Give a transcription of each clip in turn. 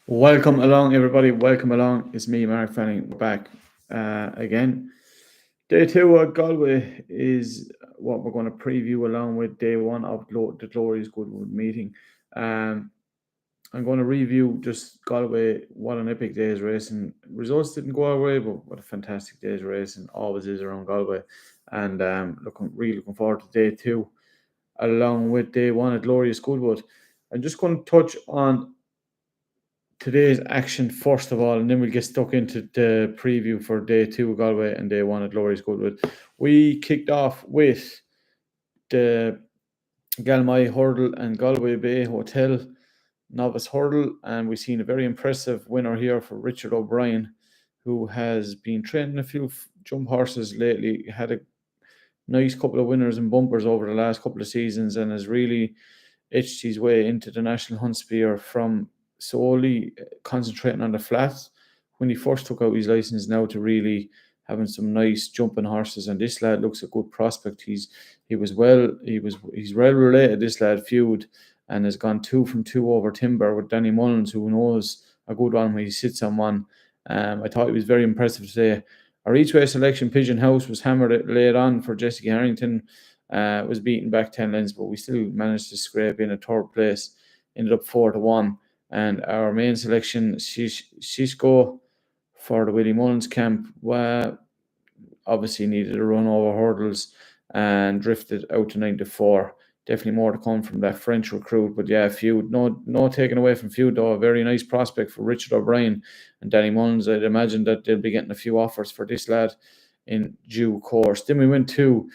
Welcome along, everybody. Welcome along. It's me, Mark Fanning, back again. Day two at Galway is what we're going to preview along with day one of the Glorious Goodwood meeting. Um, I'm going to review just Galway. What an epic day's racing. Results didn't go our way, but what a fantastic day's racing always is around Galway. And really looking forward to day two along with day one at Glorious Goodwood. I'm just going to touch on today's action first of all, and then we'll get stuck into the preview for day two of Galway and day one at Glorious Goodwood. We kicked off with the Galway Hurdle and Galway Bay Hotel Novice Hurdle, and we've seen a very impressive winner here for Richard O'Brien, who has been training a few jump horses lately, had a nice couple of winners and bumpers over the last couple of seasons, and has really etched his way into the National Hunt Spear from solely concentrating on the flats when he first took out his license now to really having some nice jumping horses. And this lad looks a good prospect. He's well related, this lad Feud, and has gone 2 from 2 over Timber with Danny Mullins, who knows a good one when he sits on one. I thought he was very impressive today. Our each way selection, Pigeon House, was hammered late on for Jessica Harrington. Was beaten back 10 lengths, but we still managed to scrape in a third place. Ended up 4-1. And our main selection, Cisco, for the Willie Mullins camp, obviously needed a run over hurdles and drifted out to 9-4. Definitely more to come from that French recruit. But yeah, Feud, no taken away from Feud, though. A very nice prospect for Richard O'Brien and Danny Mullins. I'd imagine that they'll be getting a few offers for this lad in due course. Then we went to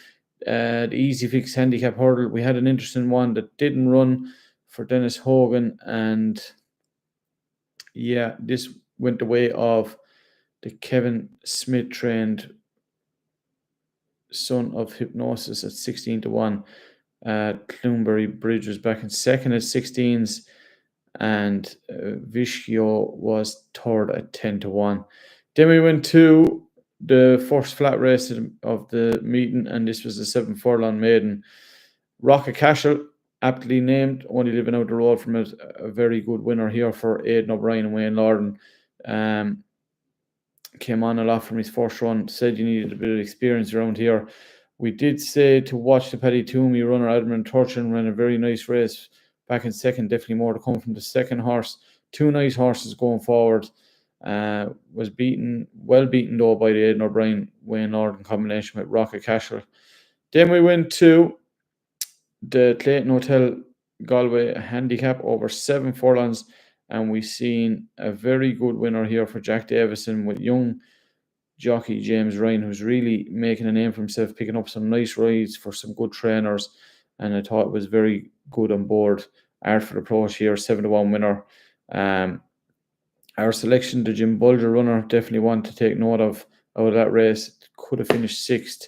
the Easy Fix Handicap Hurdle. We had an interesting one that didn't run for Dennis Hogan, and yeah, this went the way of the Kevin Smith trained Son of Hypnosis at 16-1. Clunbury Bridge was back in second at 16s, and Vishio was third at 10-1. Then we went to the first flat race of the meeting, and this was the 7 furlong maiden. Rocket Cashel, aptly named, only living out the road from it, a very good winner here for Aidan O'Brien and Wayne Lorden. Came on a lot from his first run, said you needed a bit of experience around here. We did say to watch the Paddy Toomey runner, Edmund Turchin, ran a very nice race back in second. Definitely more to come from the second horse. Two nice horses going forward. Was well beaten though by the Aidan O'Brien Wayne Lorden combination with Rocket Cashel. Then we went to the Clayton Hotel Galway handicap over 7 furlongs, and we've seen a very good winner here for Jack Davison with young jockey James Ryan, who's really making a name for himself, picking up some nice rides for some good trainers, and I thought it was very good on board. Artful Approach here, 7-1 winner. Our selection, the Jim Bulger runner, definitely one to take note of out of that race. Could have finished 6th,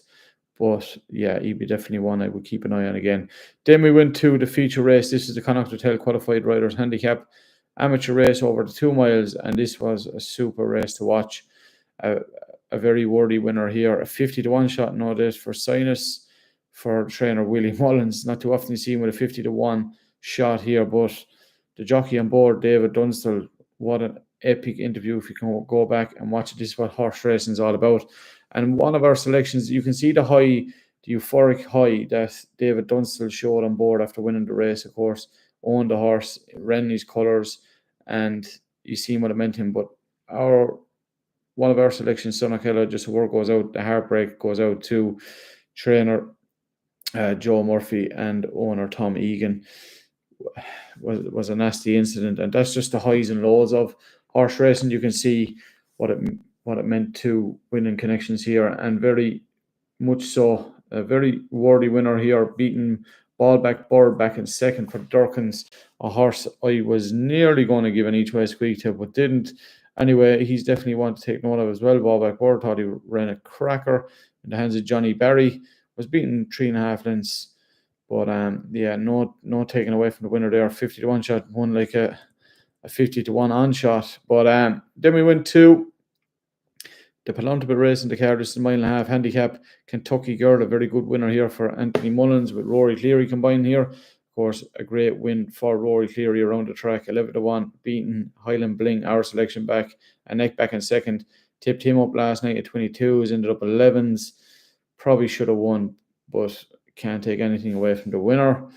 but yeah, he'd be definitely one I would keep an eye on again. Then we went to the feature race. This is the Connacht Hotel Qualified Riders Handicap amateur race over the 2 miles, and this was a super race to watch. A very worthy winner here, a 50-1 shot nowadays for Sinus for trainer Willie Mullins. Not too often you see him with a 50-1 shot here, but the jockey on board, David Dunstall, what an epic interview. If you can go back and watch it, this is what horse racing is all about. And one of our selections, you can see the euphoric high that David Dunstall showed on board after winning the race, of course, owned the horse, ran his colours, and you see what it meant to him. But one of our selections, Sonakella, just a word goes out, the heartbreak goes out to trainer Joe Murphy and owner Tom Egan. Was a nasty incident, and that's just the highs and lows of horse racing. You can see what it meant to winning connections here, and very much so a very worthy winner here, beating Ballback Bird back in second for Durkins, a horse I was nearly going to give an each way squeak to, but didn't. Anyway, he's definitely one to take note of as well. Ballback Bird thought he ran a cracker in the hands of Johnny Barry, was beaten 3.5 lengths. But yeah, no taking away from the winner there. 50-1 shot, won like a 50-1 on shot. But then we went to the Paluntable race in the car, just a 1.5 mile handicap. Kentucky Girl, a very good winner here for Anthony Mullins with Rory Cleary combined here. Of course, a great win for Rory Cleary around the track, 11-1, beating Highland Bling, our selection back, and neck back in second. Tipped him up last night at 22s, ended up 11s. Probably should have won, but can't take anything away from the winner.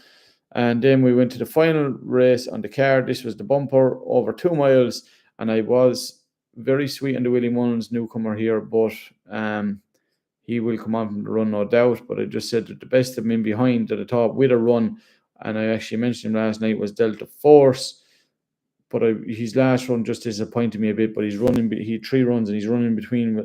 And then we went to the final race on the card. This was the bumper over 2 miles, and I was very sweet on the Willie Mullins newcomer here, but he will come on from the run, no doubt. But I just said that the best of him in behind to the top with a run, and I actually mentioned him last night, was Delta Force. But his last run just disappointed me a bit. But he's running, he had 3 runs, and he's running between,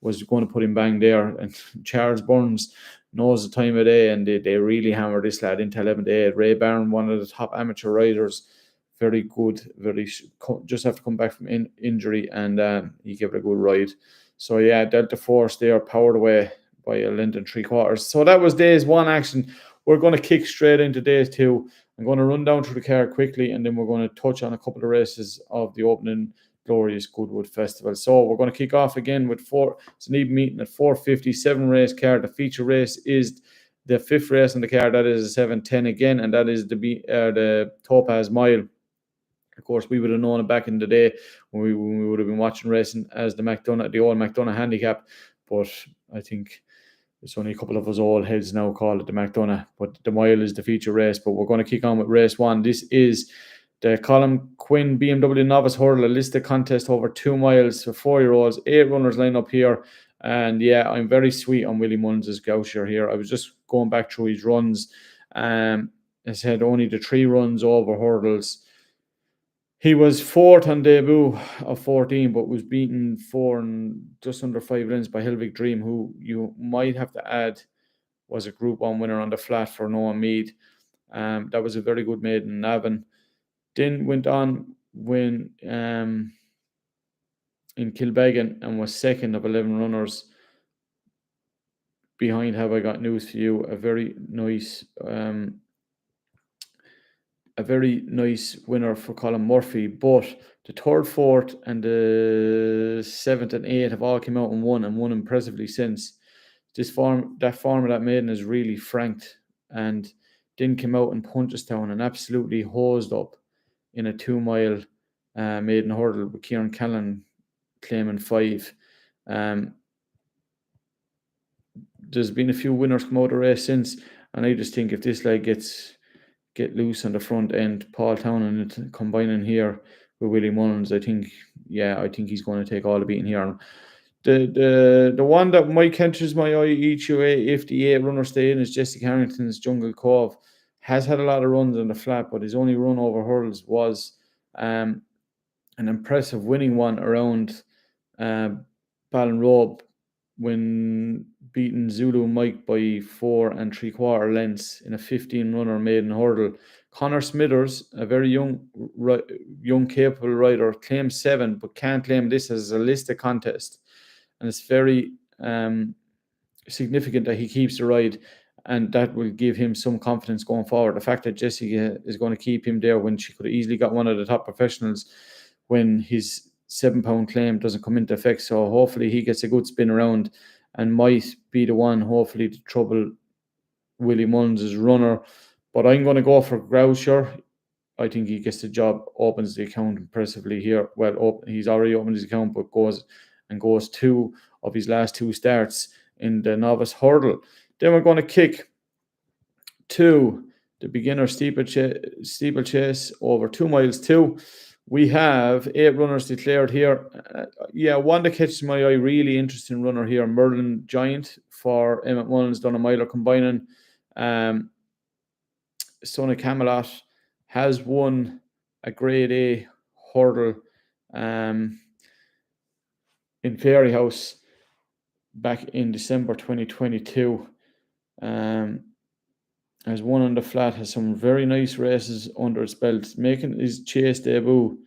was going to put him bang there. And Charles Burns knows the time of day, and they really hammered this lad into 11-8. Ray Barron, one of the top amateur riders, very good, just have to come back from injury, and he gave it a good ride. So yeah, Delta Force, they are powered away by a length and 3/4. So that was days 1 action. We're going to kick straight into days 2. I'm going to run down through the card quickly, and then we're going to touch on a couple of races of the opening glorious Goodwood Festival. So we're going to kick off again with it's an even meeting at 4:50, 7-race card. The feature race is the 5th race on the card. That is a 7:10 again, and that is the Topaz Mile. Of course, we would have known it back in the day when we would have been watching racing as the old McDonough handicap. But I think it's only a couple of us old heads now call it the McDonough. But the mile is the feature race. But we're going to kick on with race 1. This is the Colin Quinn BMW Novice Hurdle, a listed contest over 2 miles for 4-year-olds. 8 runners line up here. And yeah, I'm very sweet on Willie Mullins' Goucher here. I was just going back through his runs. I said only the 3 runs over hurdles. He was 4th on debut of 14, but was beaten 4 and just under 5 lengths by Helvig Dream, who you might have to add was a Group 1 winner on the flat for Noah Mead. That was a very good maiden in Navan. Then went on when in Kilbeggan and was 2nd of 11 runners. Behind Have I Got News For You, a very nice winner for Colin Murphy. But the 3rd, 4th, and the 7th and 8th have all come out and won impressively since. That form of that maiden is really franked, and didn't come out in Punchestown and absolutely hosed up in a 2-mile maiden hurdle with Kieran Callan claiming 5. There's been a few winners come out of the race since, and I just think if this leg get loose on the front end, Paul Townend combining here with Willie Mullins, I think he's going to take all the beating here. The one that might catches my eye each way if the 8 runners stay in is Jesse Carrington's Jungle Cove. Has had a lot of runs on the flat, but his only run over hurdles was an impressive winning one around Ballinrobe when beating Zulu Mike by 4 3/4 lengths in a 15-runner maiden hurdle. Connor Smithers, a very young capable rider, claimed 7, but can't claim this as a listed contest. And it's very significant that he keeps the ride, and that will give him some confidence going forward. The fact that Jessica is going to keep him there when she could have easily got one of the top professionals when his 7-pound claim doesn't come into effect. So hopefully he gets a good spin around and might be the one, hopefully, to trouble Willie Mullins' runner. But I'm going to go for Groucher. I think he gets the job, opens the account impressively here. Well, he's already opened his account, but goes 2 of his last 2 starts in the novice hurdle. Then we're going to kick to the beginner steeplechase over 2 miles 2. We have 8 runners declared here. One that catches my eye, really interesting runner here, Merlin Giant for Emmett Mullins, done a miler combining. Son of Camelot has won a Grade A hurdle in Fairyhouse back in December 2022. Has won on the flat, has some very nice races under its belt, making his chase debut,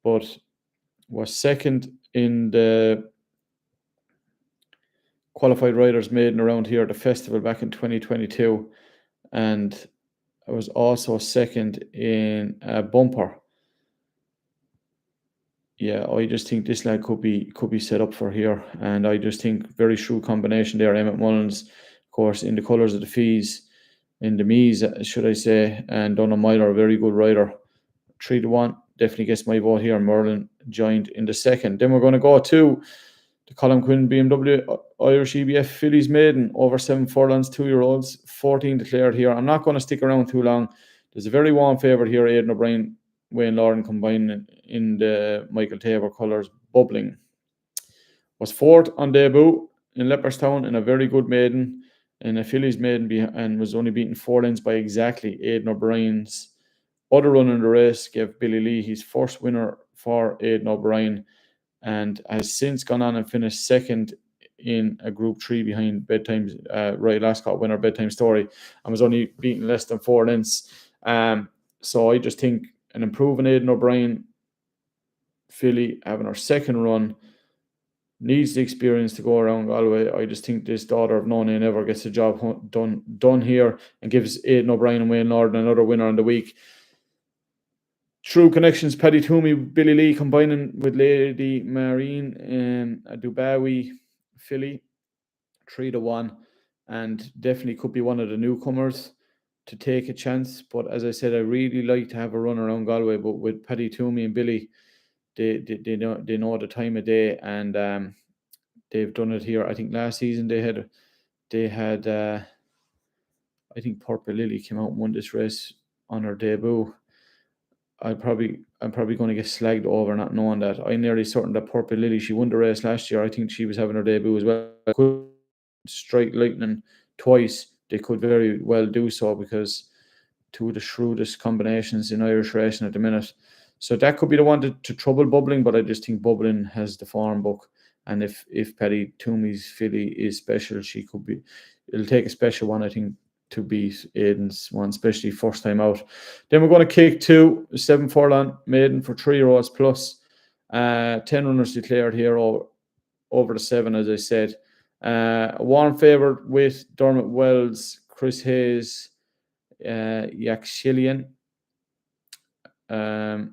but was 2nd in the qualified riders maiden around here at the festival back in 2022, and was also 2nd in a bumper. Yeah, I just think this lad could be set up for here, and I just think very shrewd combination there. Emmett Mullins, of course, in the colours of the Fees. in the Mees, should I say, and Donald Myler, a very good rider. 3-1, definitely gets my vote here. Merlin joined in the second. Then we're going to go to the Colin Quinn BMW Irish EBF Fillies Maiden over 7 furlongs, 2-year-olds, 14 declared here. I'm not going to stick around too long. There's a very warm favourite here, Aidan O'Brien, Wayne Lauren combined in the Michael Tabor colours, Bubbling. Was fourth on debut in Leopardstown in a very good maiden, in a Fillies maiden, and was only beaten 4 lengths by exactly Aidan O'Brien's other run in the race. Gave Billy Lee his first winner for Aidan O'Brien, and has since gone on and finished second in a Group 3 behind Bedtime Riley Ascot winner Bedtime Story, and was only beaten less than 4 lengths. So I just think an improving Aidan O'Brien filly having her second run needs the experience to go around Galway. I just think this daughter of No Name Never gets the job done here and gives Aidan O'Brien and Wayne Lord another winner in the week. True connections, Paddy Toomey, Billy Lee combining with Lady Marine, a Dubawi filly, 3-1, and definitely could be one of the newcomers to take a chance. But as I said, I really like to have a run around Galway, but with Paddy Toomey and Billy, they know the time of day, and they've done it here. I think last season they had I think Purple Lily came out and won this race on her debut. I'm probably going to get slagged over not knowing that. I'm nearly certain that Purple Lily, she won the race last year. I think she was having her debut as well. Could strike lightning twice. They could very well do so, because two of the shrewdest combinations in Irish racing at the minute. So that could be the one to trouble Bubbling, but I just think Bubbling has the form book. And if Paddy Toomey's filly is special, it'll take a special one, I think, to beat Aidan's one, especially first time out. Then we're going to kick 2, 7 furlong maiden for 3-year-olds plus. 10 runners declared here over the 7, as I said. A warm favourite with Dermot Wells, Chris Hayes, Yakshilian, a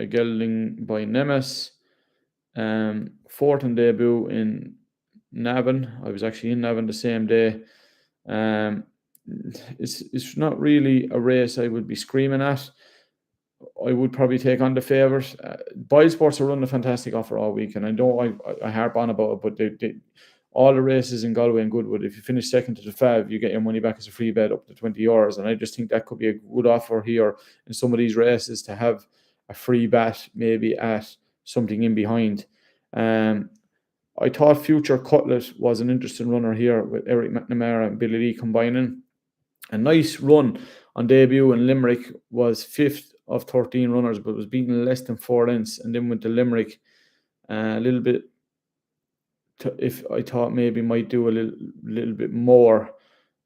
gelding by Nemes, fourth on debut in Navan. I was actually in Navan the same day. It's not really a race I would be screaming at. I would probably take on the favourite. Boyle Sports are running a fantastic offer all week, and I know I harp on about it, but they all the races in Galway and Goodwood, if you finish second to the FAV, you get your money back as a free bet up to €20. And I just think that could be a good offer here in some of these races, to have a free bet maybe at something in behind. I thought Future Cutlet was an interesting runner here with Eric McNamara and Billy Lee combining. A nice run on debut in Limerick, was 5th of 13 runners, but was beaten less than 4 lengths, and then went to Limerick a little bit. If I thought maybe might do a little bit more,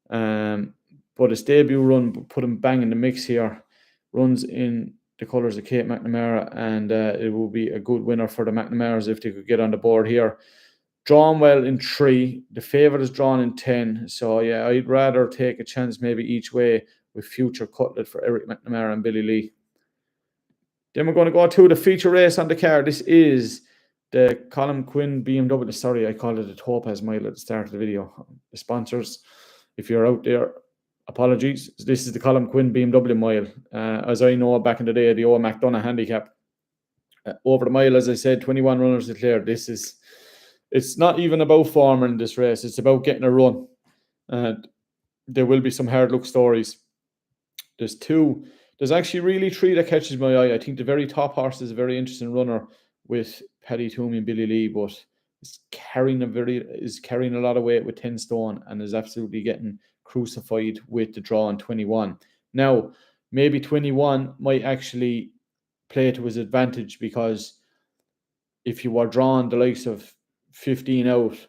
but his debut run put him bang in the mix here. Runs in the colours of Kate McNamara, and it will be a good winner for the McNamaras if they could get on the board here. Drawn well in 3. The favourite is drawn in 10. So yeah, I'd rather take a chance maybe each way with Future Cutlet for Eric McNamara and Billy Lee. Then we're going to go to the feature race on the card. This is the Colin Quinn BMW. Sorry, I called it a Topaz Mile at the start of the video. The sponsors, if you're out there, apologies. This is the Colin Quinn BMW Mile. As I know, back in the day, the old McDonough handicap. Over the mile, as I said, 21 runners declared. It's not even about form in this race. It's about getting a run. And there will be some hard luck stories. There's actually really 3 that catches my eye. I think the very top horse is a very interesting runner with Paddy Toomey and Billy Lee, but is carrying a lot of weight with 10 stone, and is absolutely getting crucified with the draw on 21. Now, maybe 21 might actually play to his advantage, because if you were drawn the likes of 15 out,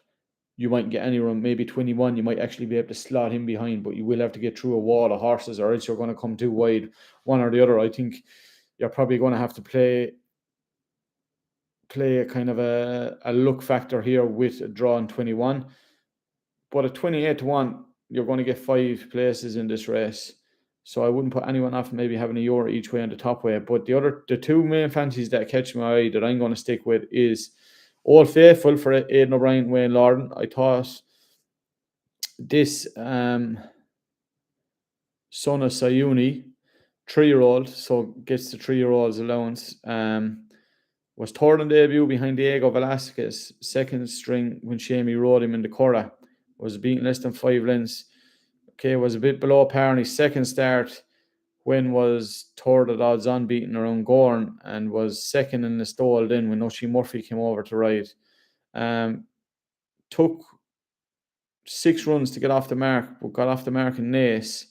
you mightn't get any run. Maybe 21, you might actually be able to slot him behind, but you will have to get through a wall of horses, or else you're going to come too wide, one or the other. I think you're probably going to have to play a kind of a luck factor here with a draw on 21. But at 28-1, you're going to get 5 places in this race. So I wouldn't put anyone off maybe having a euro each way on the top way. But the 2 main fancies that catch my eye that I'm going to stick with is Old Faithful for Aidan O'Brien, Wayne Lauren. I thought this son of Sayuni, 3-year-old, so gets the 3-year-old's allowance. Was third on debut behind Diego Velasquez, second string when Shamey rode him in the Cora. Was beaten less than 5 lengths. Okay, was a bit below par in his second start when was third at odds unbeaten around Gorn and was second in the stall then when Oshie Murphy came over to ride. Took 6 runs to get off the mark, but got off the mark in Naas,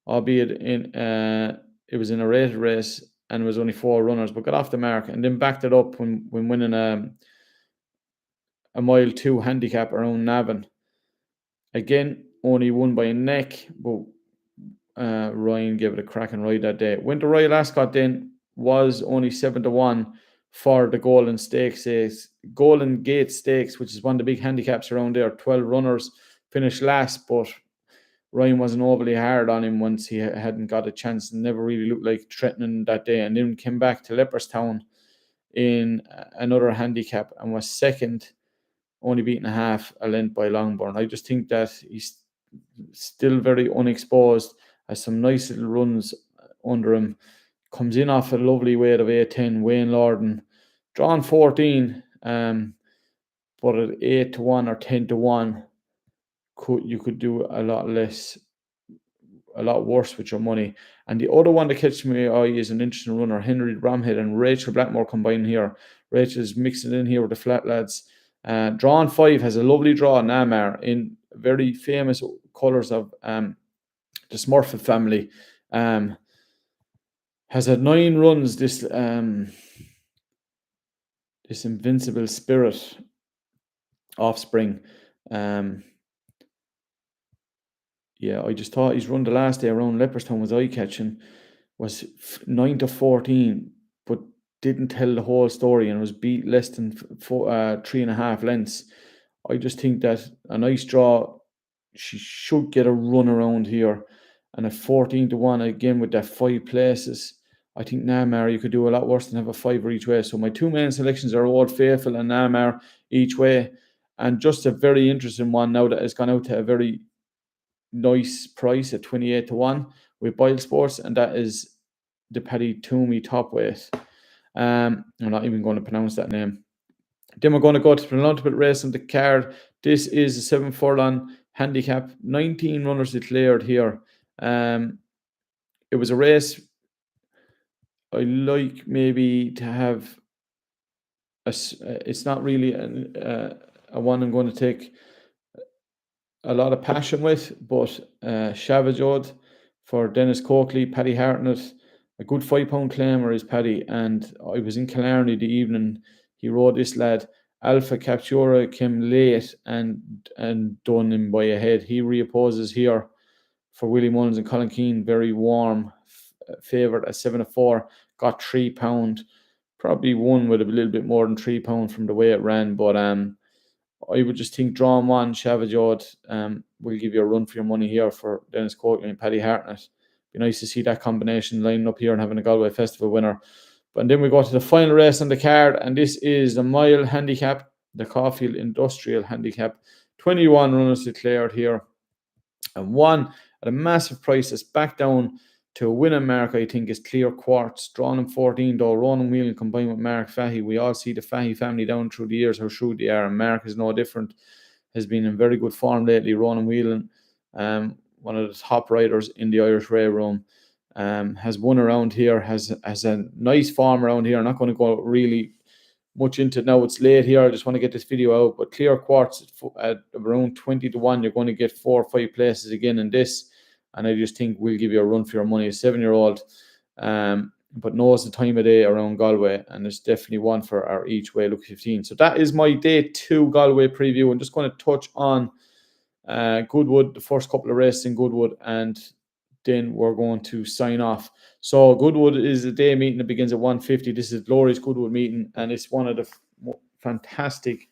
albeit it was in a rated race and was only 4 runners, but got off the mark and then backed it up when winning a mile 2 handicap around Navan. Again, only won by a neck, but Ryan gave it a cracking ride that day. Went to Royal Ascot then, was only 7-1 for the Golden Gate Stakes, which is one of the big handicaps around there. 12 runners finished last, but Ryan wasn't overly hard on him once he hadn't got a chance and never really looked like threatening that day. And then came back to Leopardstown in another handicap and was second, only beaten a length by Longbourn. I just think that he's still very unexposed, has some nice little runs under him, comes in off a lovely weight of 8-10, Wayne Lorden, drawn 14, but at 8-1 or 10-1, you could do a lot worse with your money. And the other one that catches my eye is an interesting runner, Henry Bromhead and Rachel Blackmore combined here. Rachel's mixing in here with the flat lads. Drawn 5 has a lovely draw, Namar, in very famous colours of the Smurfit family. Has had 9 runs, this Invincible Spirit offspring. Yeah, I just thought his run the last day around Leopardstown was eye-catching, was 9-14, but didn't tell the whole story and was beat less than 3.5 lengths. I just think that a nice draw, she should get a run around here. And at 14-1 again with that 5 places, I think Namar, you could do a lot worse than have a 5 each way. So my 2 main selections are Old Faithful and Namar each way. And just a very interesting one now that has gone out to a very nice price at 28-1 with Boyle Sports, and that is the Paddy Toomey top weight. I'm not even going to pronounce that name. Then we're going to go to the penultimate race on the card. This is a 7 furlong handicap, 19 runners declared here. It was a race I like maybe to have it's not really a one I'm going to take a lot of passion with, but Shavajod for Dennis Coakley, Paddy Hartnett, a good £5 claimer is Paddy, and I was in Killarney the evening he rode this lad. Alpha Captura came late and done him by a head. He reopposes here for Willie Mullins and Colin Keane, very warm favourite at 7-4, got £3. Probably won with a little bit more than £3 from the way it ran, but I would just think drawn 1, Shavajod will give you a run for your money here for Dennis Coakley and Paddy Hartnett. Be nice to see that combination lining up here and having a Galway Festival winner. But then we go to the final race on the card, and this is the mile handicap, the Caulfield Industrial Handicap. 21 runners declared here, and one at a massive price that's back down to a winning mark, I think, is Clear Quartz, drawn in 14 though. Ronan Whelan combined with Mark Fahey. We all see the Fahey family down through the years, how shrewd they are, and Mark is no different. Has been in very good form lately. Ronan Whelan, one of the top riders in the Irish Ray Room, has won around here, has a nice form around here. I'm not going to go really much into it now. It's late here. I just want to get this video out. But Clear Quartz at around 20-1, you're going to get 4 or 5 places again in this. And I just think we'll give you a run for your money. A 7-year-old, but knows the time of day around Galway, and there's definitely one for our each way look 15. So that is my day 2 Galway preview. I'm just going to touch on Goodwood, the first couple of races in Goodwood, and then we're going to sign off. So Goodwood is a day meeting that begins at 1:50. This is Glorious Goodwood meeting, and it's one of the fantastic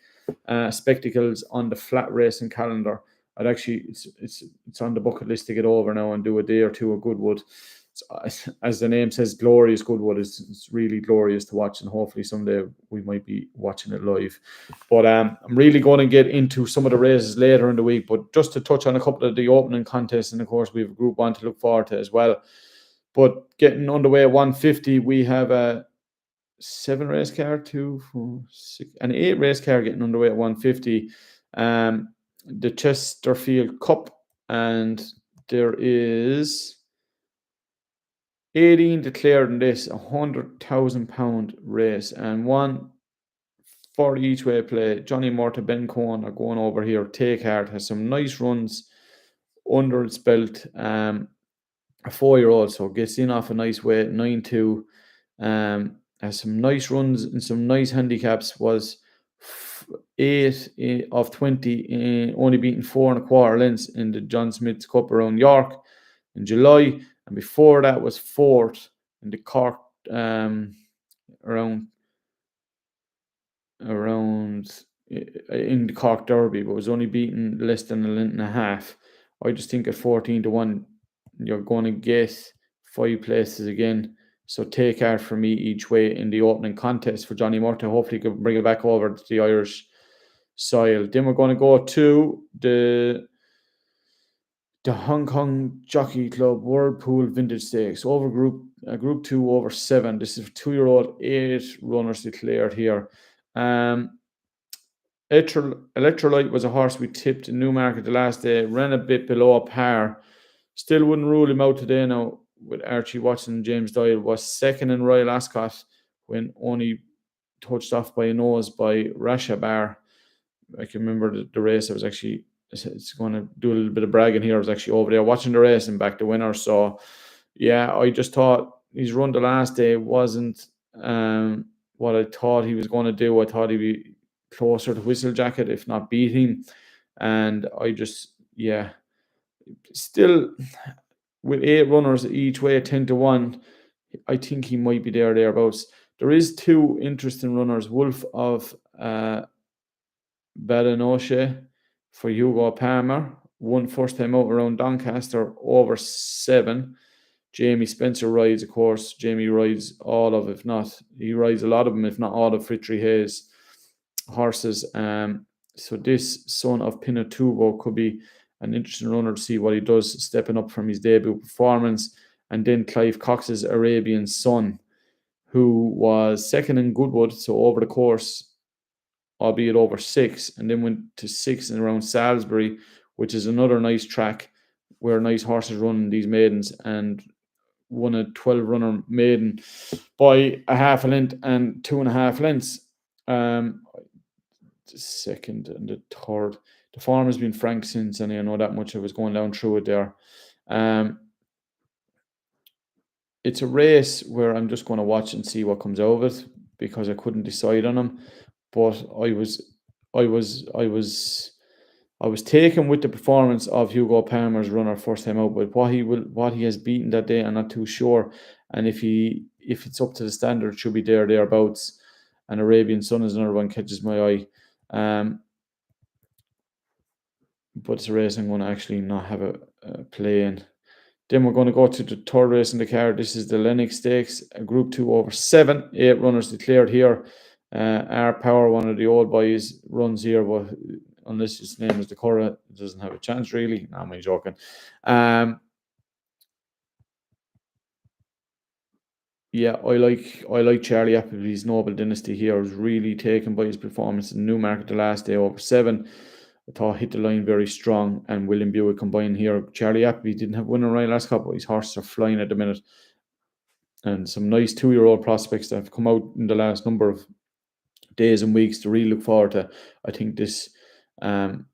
spectacles on the flat racing calendar. I'd actually, it's on the bucket list to get over now and do a day or two of Goodwood. as the name says, glorious Goodwood. It's really glorious to watch, and hopefully someday we might be watching it live. But I'm really going to get into some of the races later in the week. But just to touch on a couple of the opening contests, and of course we have Group 1 to look forward to as well. But getting underway at 150, we have a 7 race car, 2, 4, 6, an 8 race car getting underway at 150. The Chesterfield Cup, and there is 18 declared in this, £100,000 race, and one for each way play. Johnny Morta, Ben Cohen are going over here. Take Heart has some nice runs under its belt. A 4-year-old, so gets in off a nice way, 9-2. Has some nice runs and some nice handicaps. Was 8 of 20, only beaten 4 1/4 lengths in the John Smith's Cup around York in July, and before that was 4th in the Cork around in the Cork Derby, but was only beaten less than a length and a half. I just think at 14-1, you're going to get 5 places again. So Take Heart for me each way in the opening contest for Johnny Murta. Hopefully, he can bring it back over to the Irish soil. Then we're going to go to the Hong Kong Jockey Club Whirlpool Vintage Stakes over Group 2 over 7. This is 2-year-old, 8 runners declared here. Electrolyte was a horse we tipped in Newmarket the last day. Ran a bit below par. Still wouldn't rule him out today now with Archie Watson and James Doyle. Was second in Royal Ascot when only touched off by a nose by Rashabar. I can remember the race. I was actually, it's going to do a little bit of bragging here. I was actually over there watching the race and back the winner. So yeah, I just thought his run the last day wasn't what I thought he was going to do. I thought he'd be closer to Whistle Jacket, if not beat him. And I just, yeah, still with 8 runners each way, 10-1, I think he might be thereabouts. There is 2 interesting runners. Wolf of Ballinoche for Hugo Palmer. Won first time out around Doncaster over 7. Jamie Spencer rides, of course. Jamie rides all of, if not, he rides a lot of them, if not all of Fritry Hayes horses. So this son of Pinatubo could be an interesting runner to see what he does, stepping up from his debut performance. And then Clive Cox's Arabian Sun, who was second in Goodwood, so over the course, albeit over 6, and then went to 6 and around Salisbury, which is another nice track where nice horses run these maidens, and won a 12-runner maiden by a half a length and 2.5 lengths. The second and the third. The form has been frank since, and I know that much. I was going down through it there. It's a race where I'm just going to watch and see what comes out of it, because I couldn't decide on him. But I was taken with the performance of Hugo Palmer's runner first time out, but what he has beaten that day, I'm not too sure. And if it's up to the standard, it should be thereabouts. And Arabian Sun is another one catches my eye. But it's a race I'm going to actually not have a play in. Then we're going to go to the third race in the card. This is the Lennox Stakes, Group 2 over 7. 8 runners declared here. Our Power, one of the old boys, runs here, but unless his name is Decorah, it doesn't have a chance really. No, I'm joking. Yeah, I like Charlie Appleby's Noble Dynasty here. I was really taken by his performance in Newmarket the last day over 7. I thought hit the line very strong, and William Buick combined here. Charlie Appleby didn't have winner right last cup, but his horses are flying at the minute. And some nice 2-year-old prospects that have come out in the last number of days and weeks to really look forward to. I think this son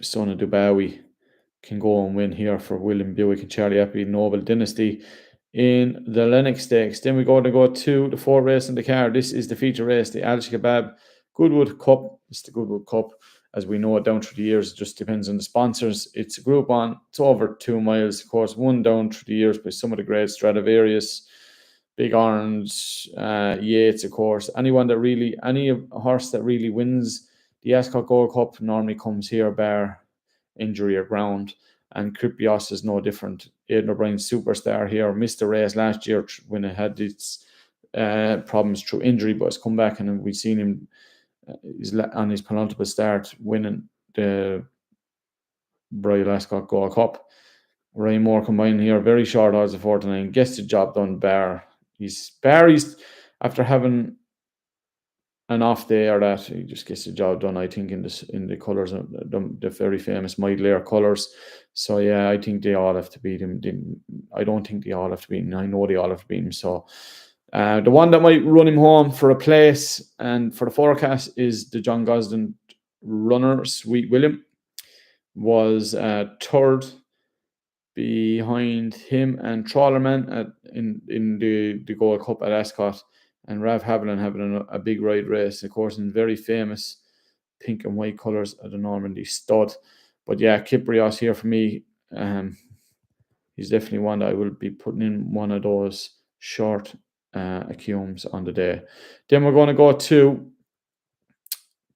of Dubawi can go and win here for William Buick and Charlie Appleby Noble Dynasty in the Lennox Stakes. Then we're going to go to the 4th race in the car. This is the feature race, the Al Shabab Goodwood Cup. It's the Goodwood Cup, as we know it down through the years. It just depends on the sponsors. It's a Group 1. It's over 2 miles, of course, won down through the years by some of the great Stradivarius, Big Orange, Yates, of course. Any horse that really wins the Ascot Gold Cup normally comes here, bar injury or ground. And Cripios is no different. Aidan O'Brien's superstar here, missed the race last year when it had its problems through injury, but has come back, and we've seen him on his penultimate start winning the Bridal Ascot Gold Cup. Ryan Moore combined here, very short odds of 49, gets the job done. He's after having an off day or that, he just gets the job done. I think in the colours, the very famous Midlayer colours. So yeah, I think they all have to beat him. I don't think they all have to beat him. I know they all have to beat him. So the one that might run him home for a place and for the forecast is the John Gosden runner, Sweet William, was third behind him and Trawlerman in the Gold Cup at Ascot, and Rav Haviland having a big ride race, of course, in very famous pink and white colours at the Normandy stud. But yeah, Kiprios here for me. He's definitely one that I will be putting in one of those short Acumes on the day. Then we're going to go to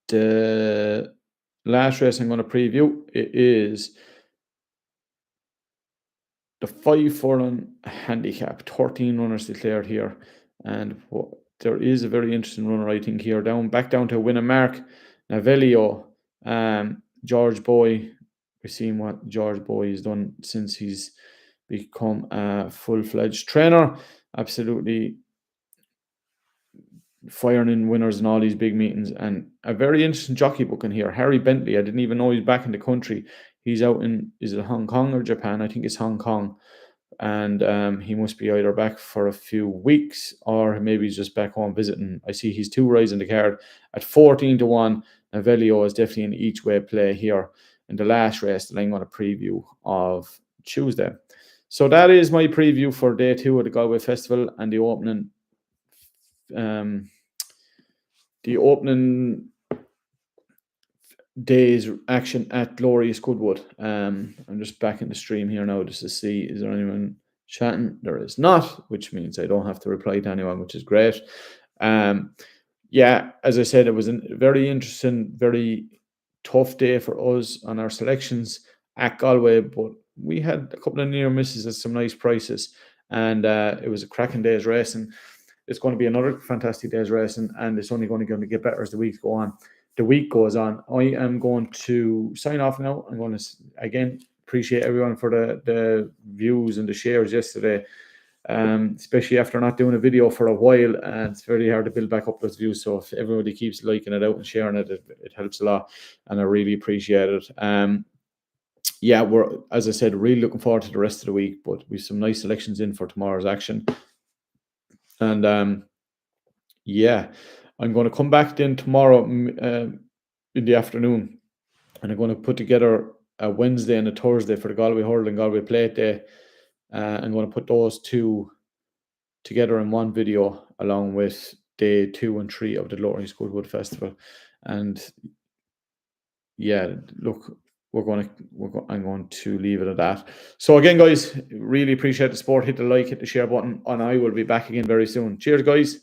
the last race I'm going to preview. It is the 5 furlong handicap, 13 runners declared here, and there is a very interesting runner, I think, here, back down to winning mark, Navelio, George Boy. We've seen what George Boy has done since he's become a full-fledged trainer, absolutely firing in winners in all these big meetings, and a very interesting jockey book in here. Harry Bentley, I didn't even know he's back in the country. He's out in, is it Hong Kong or Japan? I think it's Hong Kong. And he must be either back for a few weeks or maybe he's just back home visiting. I see he's 2 rides in the card at 14-1. Navelio is definitely an each way play here in the last race that I'm going to preview of Tuesday. So that is my preview for day 2 of the Galway Festival and the opening day's action at glorious Goodwood. I'm just back in the stream here now just to see, is there anyone chatting? There is not, which means I don't have to reply to anyone, which is great. Yeah, as I said, it was a very interesting, very tough day for us on our selections at Galway, but we had a couple of near misses at some nice prices, and it was a cracking day's racing. It's going to be another fantastic day's racing, and it's only going to get better as the week goes on. I am going to sign off now. I'm going to, again, appreciate everyone for the views and the shares yesterday, especially after not doing a video for a while, and it's very hard to build back up those views. So if everybody keeps liking it out and sharing it, it helps a lot, and I really appreciate it. Yeah, we're, as I said, really looking forward to the rest of the week, but we've some nice selections in for tomorrow's action. And yeah, I'm going to come back then tomorrow in the afternoon, and I'm going to put together a Wednesday and a Thursday for the Galway Hurl and Galway Plate Day. I'm going to put those two together in one video along with day 2 and 3 of the Glorious Goodwood Festival. And yeah, look, I'm going to leave it at that. So again, guys, really appreciate the support. Hit the like, hit the share button, and I will be back again very soon. Cheers, guys.